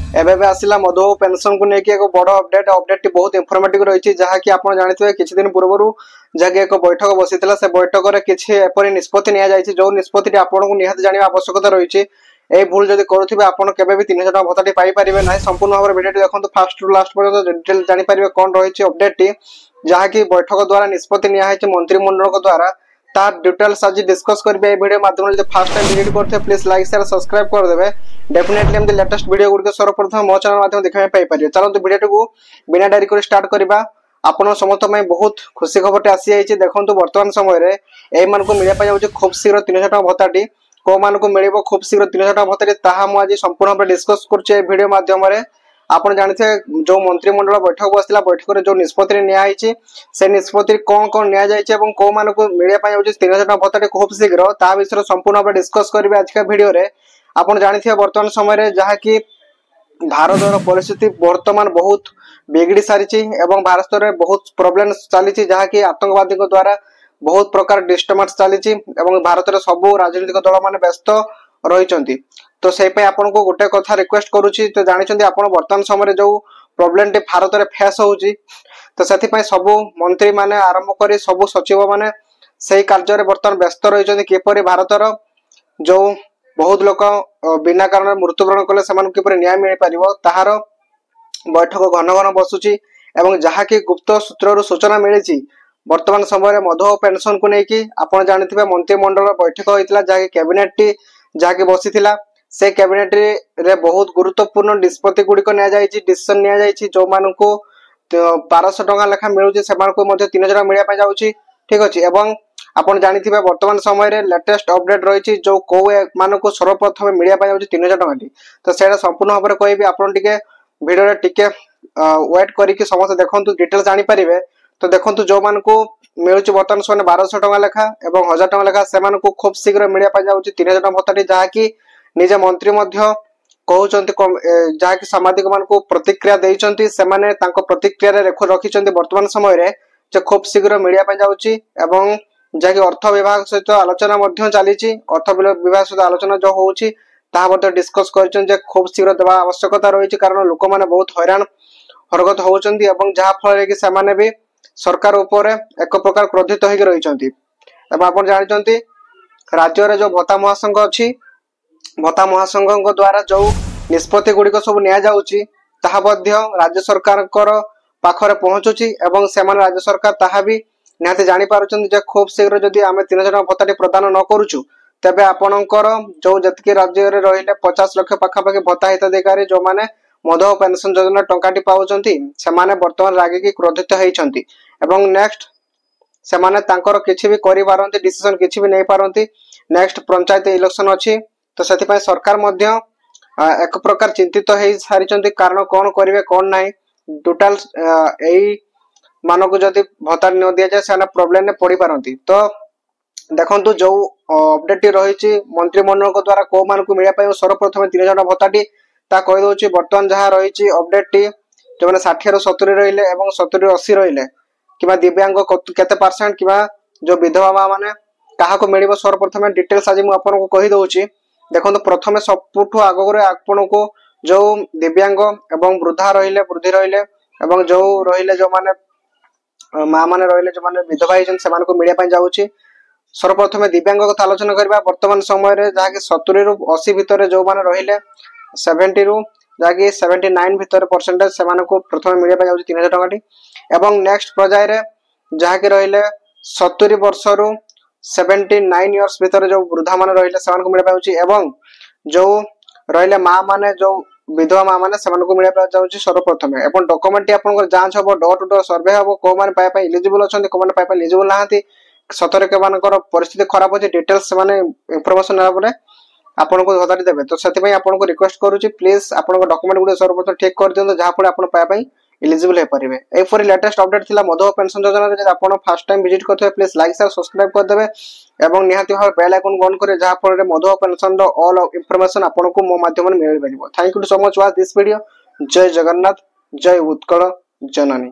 एबे आसला मधुबाबू पेंशन को लेकिन एक बड़ अपडेट बहुत इनफॉर्मेटिव रही जहाँकि आप जानते किसी दिन पूर्व जहाँ एक बैठक बसी से बैठक में किसी एपरी निष्पत्ति नि जो निष्पत्ति आपको निहत जाना आवश्यकता रही ए भूल जब करुवे आपड़ के 3000 टଙ୍କା भत्ता पाइपर ना संपूर्ण भाव में भिडियो देखो फास्ट टू लास्ट पर्यटन डिटेल जापर कौन रही अपडेट जहाँकि बैठक द्वारा निष्पत्ति नि मंत्रिमंडल द्वारा तार डिटेल्स आज डिस्कस करेंगे वीडियो माध्यम से फर्स्ट टाइम विजिट करते प्लीज लाइक शेयर सब्सक्राइब करदे डेफिनेटली हम लेटेस्ट वीडियो गुड़िक सर्वप्रथम मो चैनल माध्यम देखा पाइपर चलते वीडियो को बिना डायरी कर स्टार्ट करवा आपण समस्त बहुत खुशी खबर आसी जाइए देखो बर्तमान समय यही को मिलने खूब शीघ्र 3000 टଙ୍କା भत्ताटी कौ मान को मिल खूब शीघ्र 3000 टଙ୍କା भत्ताटी ताहा मुझे संपूर्ण भाव डिस्कस कर माध्यम आप जानते जो मंत्रिमंडल बैठक बसला बैठक में जो निष्पत्ति नि से निष्पत्ति कौन कौन नि कौ मान को मिलने 3000 टଙ୍କା भत्ताटी खूब शीघ्र ता विषय संपूर्ण भाव डिस्कस करेंगे आज का वीडियो रे आप जानते बर्तमान समय जहाँकि भारत परिस्थिति वर्तमान बहुत बिगड़ी सारी भारत में बहुत प्रोब्लेम चली जहाँकि आतंकवादी द्वारा बहुत प्रकार डिस्टर्बेंस चली भारत में सब राजनीतिक दल मान व्यस्त रही तो से आपन को गोटे कथा रिक्वेस्ट करुच्ची तो जानते आप बर्तमान समय जो प्रोब्लेम टी भारत में फेस होउची तो से सब मंत्री माने आरंभ कर सब सचिव माने से कार्य बर्तमान व्यस्त रही किपर भारतर जो बहुत लोक बिना कारण मृत्युवरण कले से किपर न्याय मिल पार ताहार बैठक घन घन बसुची जहाँ कि गुप्त सूत्र सूचना मिली वर्तमान समय मधुबाबू पेंशन को लेकिन आप जानते मंत्रिमंडल बैठक होता जहाँकि कैबिनेट टी जहाँकि बसी से कैबिनेट रे बहुत गुरुत्वपूर्ण निष्पत्ति गुड़िक डिसीजन नि जो मान को 1200 टଙ୍କା लेखा मिलूँ से 3000 मिलने जाऊँगी ठीक अच्छे एवं आप जानते वर्तमान समय लेटेस्ट अपडेट रही जो कौ मान को सर्वप्रथम मिलने 3000 टଙ୍କା तो सैटा संपूर्ण भाव में कहबी आपड़ टे भिडियो टिके वेट करके समस्त देखो डिटेल्स जापर तो देखो जो मान को मिलूँ बर्तमान समय 1200 टଙ୍କା लेखा और 1000 टଙ୍କା लेखा से खूब शीघ्र मिलने 3000 टଙ୍କା भत्ताटी जहाँकि निजे मंत्री कहते जहाँकि सामाजिक मान को प्रतिक्रिया देते से प्रतिक्रिया रखी वर्तमान समय जो खूब शीघ्र मिलने जाऊँगी जहाँकि अर्थ विभाग सहित आलोचना चली अर्थ विभाग सहित आलोचना जो होची डिस्कस कर खूब शीघ्र देवा आवश्यकता रही कारण लोक मैंने बहुत हैरान हरकत होती जहाँ फल कि भी सरकार उपर एक प्रकार क्रोधित हो रही आप जानते राज्य जो भत्ता महासंघ अच्छी भत्ता महासंघ द्वारा जो निष्पत्ति गुड़िक सब नि राज्य सरकार पाखरे पहुंचुची से राज्य सरकार ताहा भी निहाती जानी पारुचंदी खूब शीघ्र जदि आम 3000 टଙ୍କା भत्ताटी प्रदान न करूचु तेबे आपणकर जो जतकी राज्य रे रहिले 50 लाख पाखापाखि भत्ता हिताधिकारी जो माने मधुबाबू पेंशन योजना टंकाटी पाउचंती से माने वर्तमान रागिकी क्रोधित होइचंती एवं नेक्स्ट से माने तांकर किछि भी करि पारंती डिसीजन किछि भी नै पारंती नेक्स्ट पंचायत इलेक्शन अछि तो सेति सरकार मध्य एक प्रकार चिंतित हो सारी कारण कौन करेंगे कौन ना टोटाल यही मान को जदि भत्ता न दि जाए से प्रोब्लेम में पड़ पारती तो देखो जो अपडेट रही मंत्रिमंडल द्वारा कौ मान को मिलने सर्वप्रथम 3000 टଙ୍କା भत्ताटी कहीदे बर्तमान जहाँ रही अपडेट टी जो मैंने 60 ରୁ 70 रहिले 70 ରୁ 80 रहिले कि दिव्यांग केते परसेंट कि जो विधवा माँ मैंने क्या मिल सर्वप्रथम डिटेल्स आज मुझे कहीदे देखो प्रथम सबुठ आगे आपण को जो दिव्यांग एवं वृद्धा रहिले वृद्धि रहिले जो रहिले जो माने माँ मैंने रहिले जो माने विधवा से मिलने जाऊँगी सर्वप्रथम दिव्यांग कथा आलोचना करवा वर्तमान समय जहाँकि 70 ରୁ 80 भितर जो मैंने रहिले 70 ରୁ जहाँकि 79 भितर परसेंटेज से प्रथम मिलने जाऊँगी 3000 टଙ୍କାटी एवं नेक्स्ट पर्याय जहाँकि रहिले 70 वर्ष रू 79 इयर्स भितर जो वृद्धा मान रहिले मिलने एवं जो रहिले माँ माने जो विधवा माँ मैंने मिलने जाऊँगी सर्वप्रथम एवं डॉक्यूमेंट आप जांच हम डोर टू डोर सर्वे हम कौ मैंने इलिजिबल अच्छा कौ मैंने इलिजिबल ना सतरे के परिस्थिति खराब अच्छे डिटेल्स से इनफॉरमेशन ना आपन को भत्ताटी देवे तो से आपको रिक्वेस्ट करुच्ची प्लीज आप डॉक्यूमेंट गुड सर्वप्रथम ठीक कर दिखाँ जहाँफल आप इलिजिबल हो पारे एपरी लेटेस्ट अपडेट थी मधुबाबू पेंशन योजना आप फर्स्ट टाइम विजिट करते प्लीज लाइक शेयर सब्सक्राइब करदे और निहाती भाव बेल आइकन ऑन करें जहाँफल मधुबाबू पेंशन ऑल इनफॉरमेशन आपको मो माध्यम मिल पार thank you so much watch this video जय जगन्नाथ जय उत्कल जननी।